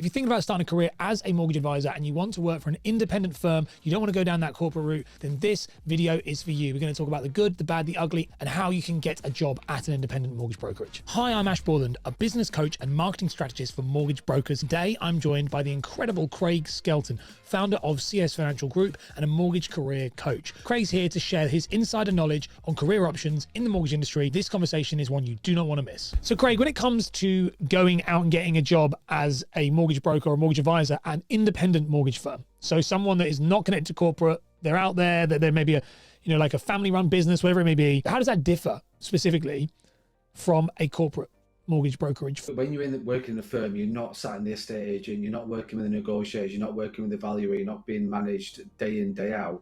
If you're thinking about starting a career as a mortgage advisor and you want to work for an independent firm, you don't want to go down that corporate route, then this video is for you. We're going to talk about the good, the bad, the ugly, and how you can get a job at an independent mortgage brokerage. Hi, I'm Ash Borland, a business coach and marketing strategist for mortgage brokers. Today, I'm joined by the incredible Craig Skelton, founder of CS Financial Group and a mortgage career coach. Craig's here to share his insider knowledge on career options in the mortgage industry. This conversation is one you do not want to miss. So Craig, when it comes to going out and getting a job as a mortgage broker or a mortgage advisor at an independent mortgage firm, so someone that is not connected to corporate, they're out there, that they're maybe like a family-run business, whatever it may be, how does that differ specifically from a corporate mortgage brokerage? When you're working in a firm, you're not sat in the estate agent, you're not working with the negotiators, you're not working with the valuer, you're not being managed day in, day out.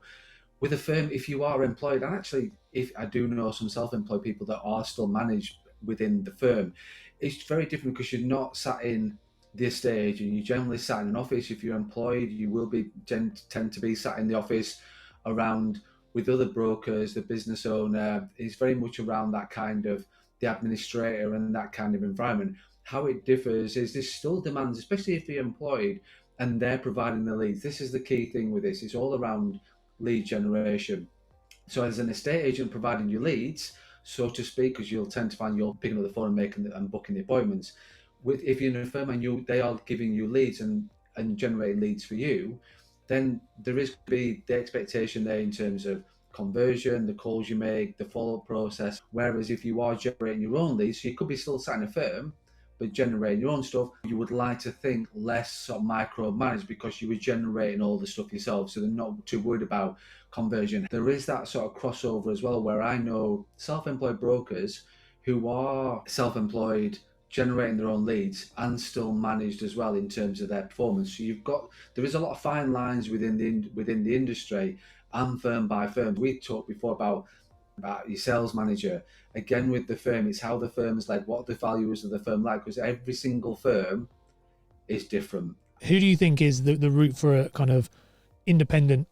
With a firm, if you are employed, and actually, if I do know some self-employed people that are still managed within the firm, it's very different because you're not sat in the estate agent. You generally sat in an office. If you're employed, you will be tend to be sat in the office around with other brokers. The business owner is very much around that kind of the administrator and that kind of environment. How it differs is this still demands, especially if you're employed and they're providing the leads. This is the key thing with this. It's all around lead generation. So as an estate agent providing you leads, so to speak, because you'll tend to find you're picking up the phone and booking the appointments. If you're in a firm and they are giving you leads and generating leads for you, then there is to be the expectation there in terms of conversion, the calls you make, the follow-up process. Whereas if you are generating your own leads, so you could be still sat in a firm, but generating your own stuff, you would like to think less sort of micromanaged because you were generating all the stuff yourself, so they're not too worried about conversion. There is that sort of crossover as well, where I know self-employed brokers who are self-employed, generating their own leads and still managed as well in terms of their performance. So there is a lot of fine lines within the industry and firm by firm. We talked before about your sales manager. Again, with the firm, it's how the firm is like, what the values of the firm like, because every single firm is different. Who do you think is the route for a kind of independent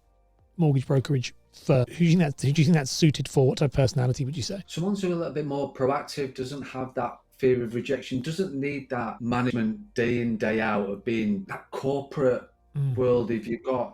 mortgage brokerage firm? Who do you think that's suited for? What type of personality would you say? Someone who's a little bit more proactive, doesn't have that fear of rejection, doesn't need that management day in, day out of being that corporate world. If you've got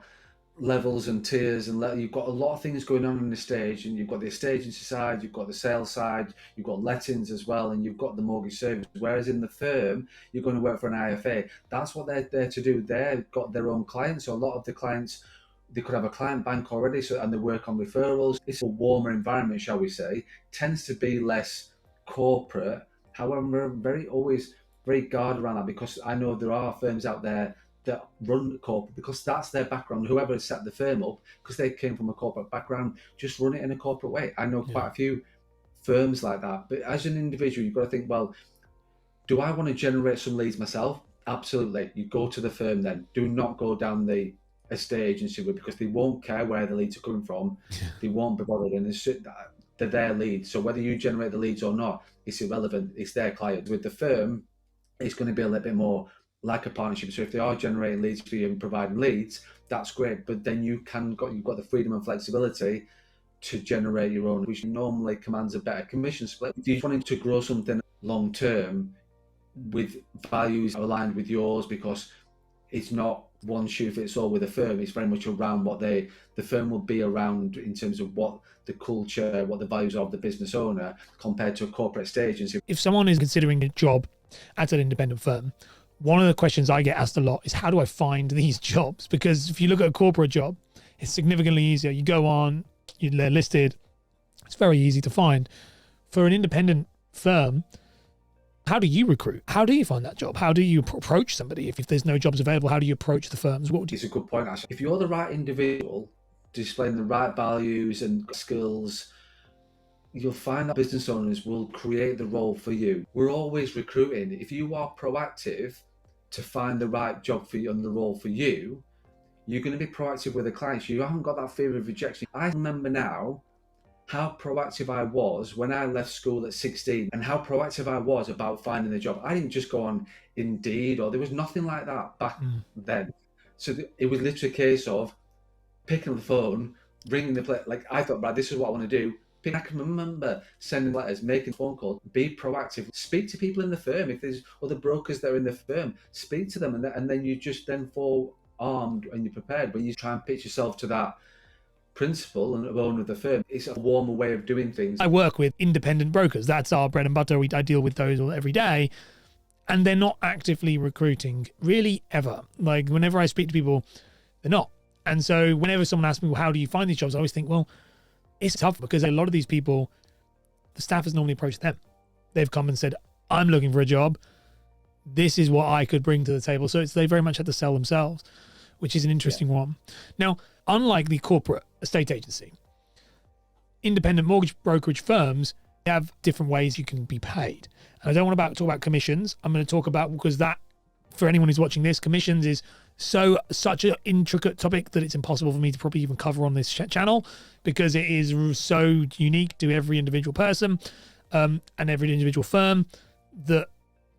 levels and tiers and you've got a lot of things going on in the stage, and you've got the estate agency side, you've got the sales side, you've got lettings as well, and you've got the mortgage service. Whereas in the firm, you're going to work for an IFA. That's what they're there to do. They've got their own clients. So a lot of the clients, they could have a client bank already, and they work on referrals. It's a warmer environment, shall we say, tends to be less corporate. However, always very guarded around that, because I know there are firms out there that run corporate because that's their background. Whoever set the firm up, because they came from a corporate background, just run it in a corporate way. I know quite a few firms like that. But as an individual, you've got to think, well, do I want to generate some leads myself? Absolutely. You go to the firm then. Do not go down the estate agency route, because they won't care where the leads are coming from. They won't be bothered, and they're their leads. So whether you generate the leads or not, it's irrelevant. It's their client. With the firm, it's going to be a little bit more like a partnership. So if they are generating leads for you and providing leads, that's great. But then you've got the freedom and flexibility to generate your own, which normally commands a better commission split. If you're wanting to grow something long term with values aligned with yours, because it's not one shoe fits all with a firm, it's very much around what the firm will be around in terms of what the culture, what the values of the business owner, compared to a corporate estate agency. If someone is considering a job at an independent firm, one of the questions I get asked a lot is, how do I find these jobs? Because if you look at a corporate job, it's significantly easier. You go on, they're listed, it's very easy to find. For an independent firm, how do you recruit? How do you find that job? How do you approach somebody? If there's no jobs available, how do you approach the firms? It's a good point, actually. If you're the right individual, displaying the right values and skills, you'll find that business owners will create the role for you. We're always recruiting. If you are proactive to find the right job for you and the role for you, you're going to be proactive with the clients. You haven't got that fear of rejection. I remember now how proactive I was when I left school at 16, and how proactive I was about finding a job. I didn't just go on Indeed, or there was nothing like that back then. So it was literally a case of picking up the phone, ringing the place. Like, I thought, right, this is what I want to do. I can remember sending letters, making phone calls, be proactive, speak to people in the firm. If there's other brokers that are in the firm, speak to them, and then you just then fall armed and you're prepared. When you try and pitch yourself to that principal and owner of the firm, it's a warmer way of doing things. I work with independent brokers. That's our bread and butter. I deal with those every day. And they're not actively recruiting, really, ever. Like, whenever I speak to people, they're not. And so whenever someone asks me, well, how do you find these jobs? I always think, well, it's tough because a lot of these people, the staff has normally approached them. They've come and said, I'm looking for a job. This is what I could bring to the table. So they very much had to sell themselves, which is an interesting one. Now, unlike the corporate estate agency, independent mortgage brokerage firms have different ways you can be paid. And I don't want to talk about commissions. I'm going to talk about, because that, for anyone who's watching this, commissions is such an intricate topic that it's impossible for me to probably even cover on this channel, because it is so unique to every individual person and every individual firm, that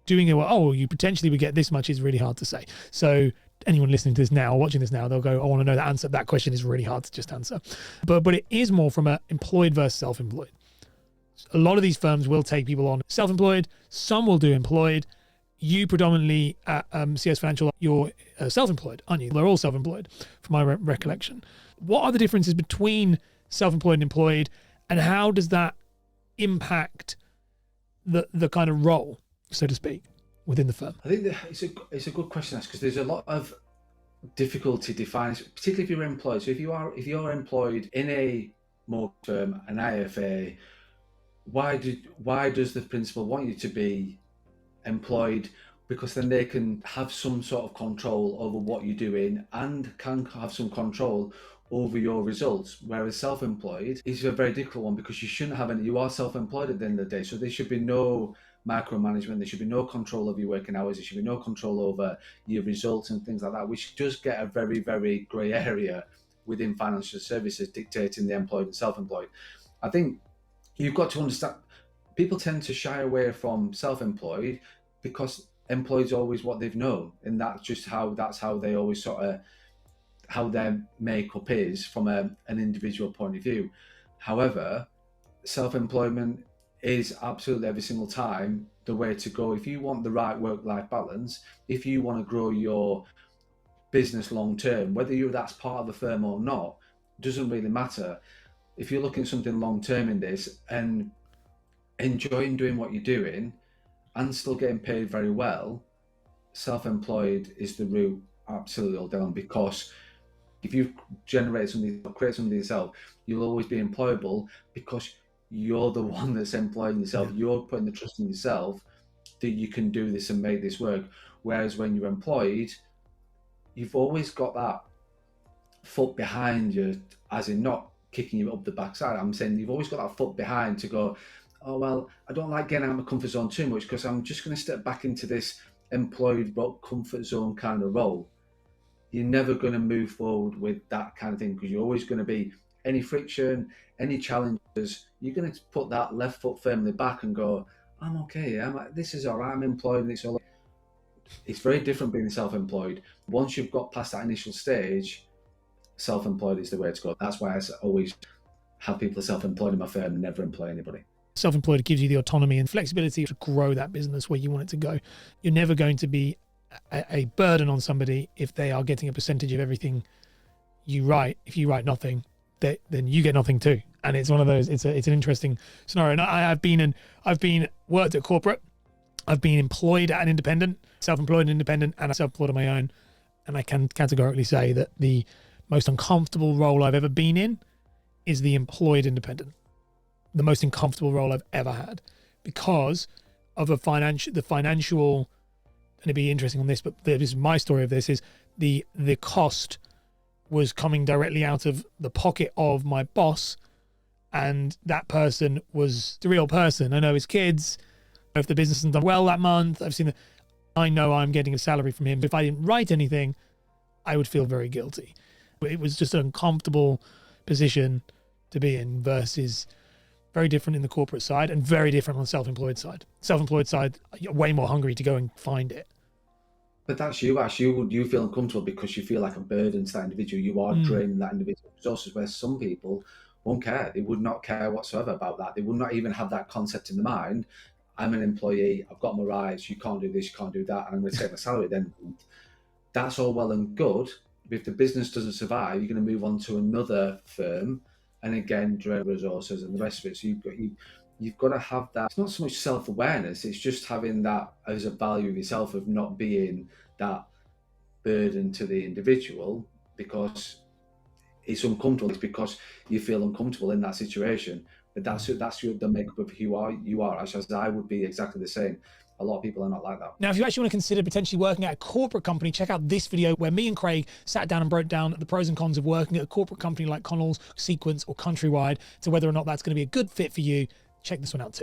doing it, well, oh, you potentially would get this much is really hard to say. So anyone listening to this now or watching this now, they'll go, I want to know the answer. That question is really hard to just answer. But it is more from an employed versus self-employed. A lot of these firms will take people on self-employed. Some will do employed. You predominantly at CS Financial, you're self-employed, aren't you? They're all self-employed, from my recollection. What are the differences between self-employed and employed, and how does that impact the kind of role, so to speak, within the firm? I think it's a good question, because there's a lot of difficulty defining, particularly if you're employed. So if you're employed in a mortgage firm, an IFA, why does the principal want you to be employed? Because then they can have some sort of control over what you're doing and can have some control over your results. Whereas self-employed is a very difficult one, because you shouldn't have any. You are self-employed at the end of the day, so there should be no micromanagement. There should be no control over your working hours. There should be no control over your results and things like that, which does get a very, very grey area within financial services dictating the employed and self-employed. I think you've got to understand, people tend to shy away from self-employed because employed is always what they've known, and that's how they always sort of, how their makeup is from an individual point of view. However, self-employment is absolutely every single time the way to go. If you want the right work-life balance, if you want to grow your business long term, whether that's part of the firm or not, doesn't really matter. If you're looking at something long term in this and enjoying doing what you're doing and still getting paid very well, self-employed is the route absolutely all down. Because if you generate something or create something yourself, you'll always be employable, because you're the one that's employing yourself. Yeah. You're putting the trust in yourself that you can do this and make this work. Whereas when you're employed, you've always got that foot behind you, as in not kicking you up the backside. I'm saying you've always got that foot behind to go, oh, well, I don't like getting out of my comfort zone too much, because I'm just going to step back into this employed but comfort zone kind of role. You're never going to move forward with that kind of thing, because you're always going to be, any friction, any challenges, you're going to put that left foot firmly back and go, I'm okay, this is all right, I'm employed and it's all right. It's very different being self-employed. Once you've got past that initial stage, self-employed is the way to go. That's why I always have people self-employed in my firm, never employ anybody. Self-employed gives you the autonomy and flexibility to grow that business where you want it to go. You're never going to be a burden on somebody if they are getting a percentage of everything you write. If you write nothing, then you get nothing too. And it's one of those, it's an interesting scenario. And I've been worked at corporate. I've been employed at an independent, self-employed and independent, and self-employed on my own. And I can categorically say that the most uncomfortable role I've ever been in is the employed independent. The most uncomfortable role I've ever had, because of the financial, and it'd be interesting on this, but this is my story of this, is the cost was coming directly out of the pocket of my boss, and that person was the real person. I know his kids. If the business hasn't done well that month, I know I'm getting a salary from him. If I didn't write anything, I would feel very guilty. It was just an uncomfortable position to be in, versus very different in the corporate side and very different on the self-employed side. Self-employed side, you're way more hungry to go and find it. But that's you, Ash. You feel uncomfortable because you feel like a burden to that individual. You are draining that individual resources, where some people won't care. They would not care whatsoever about that. They would not even have that concept in the mind. I'm an employee, I've got my rights, you can't do this, you can't do that, and I'm going to take my salary. Then that's all well and good. But if the business doesn't survive, you're going to move on to another firm, and again, drain resources and the rest of it. So you've got to have that. It's not so much self-awareness, it's just having that as a value of yourself, of not being that burden to the individual because it's uncomfortable. It's because you feel uncomfortable in that situation. But that's the makeup of who you are. As I would be exactly the same. A lot of people are not like that. Now, if you actually want to consider potentially working at a corporate company, check out this video where me and Craig sat down and broke down the pros and cons of working at a corporate company like Connell's, Sequence, or Countrywide, to whether or not that's going to be a good fit for you. Check this one out too.